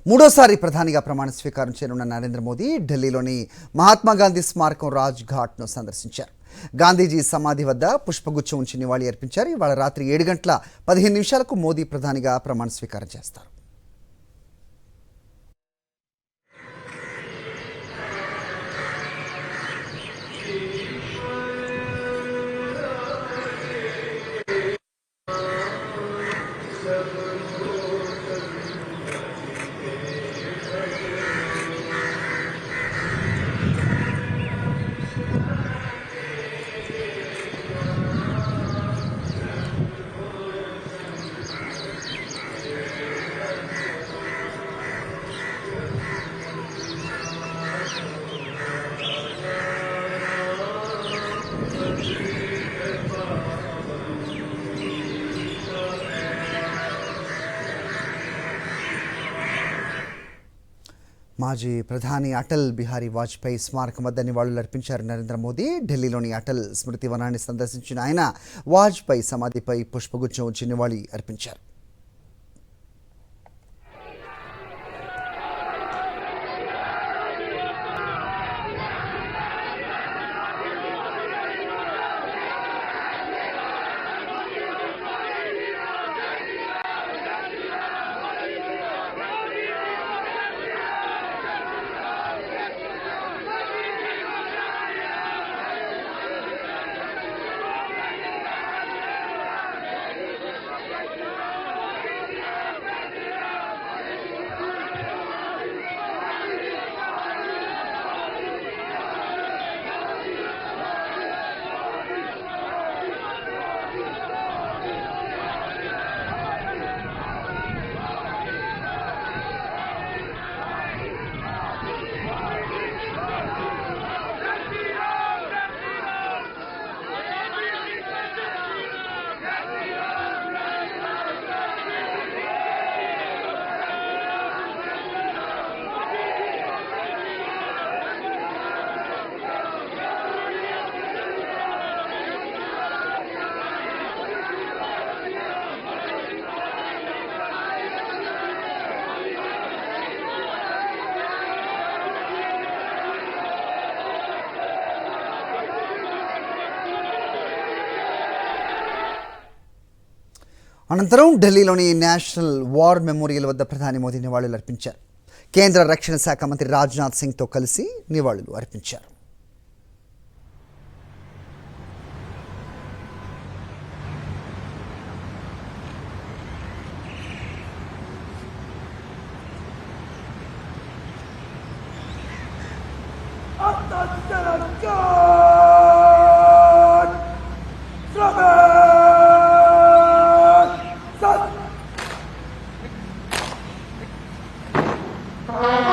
మూడోసారి ప్రధానిగా ప్రమాణ స్వీకారం చేయనున్న నరేంద్ర మోదీ ఢిల్లీలోని మహాత్మా గాంధీ స్మారకం రాజ్ ఘాట్ను సందర్శించారు. గాంధీజీ సమాధి వద్ద పుష్పగుచ్చం ఉంచి నివాళి అర్పించారు. ఇవాళ రాత్రి 7:15 మోదీ ప్రధానిగా ప్రమాణ స్వీకారం చేస్తారు. మాజీ ప్రధాని అటల్ బిహారీ వాజ్పేయి స్మారకం వద్ద నివాళులర్పించారు నరేంద్ర మోదీ. ఢిల్లీలోని అటల్ స్మృతి వనాన్ని సందర్శించిన ఆయన వాజ్పేయి సమాధిపై పుష్పగుచ్చం ఉంచి నివాళి అర్పించారు. అనంతరం ఢిల్లీలోని నేషనల్ వార్ మెమోరియల్ వద్ద ప్రధాని మోదీ నివాళులు అర్పించారు. కేంద్ర రక్షణ శాఖ మంత్రి రాజ్నాథ్ సింగ్తో కలిసి నివాళులు అర్పించారు. Thank you.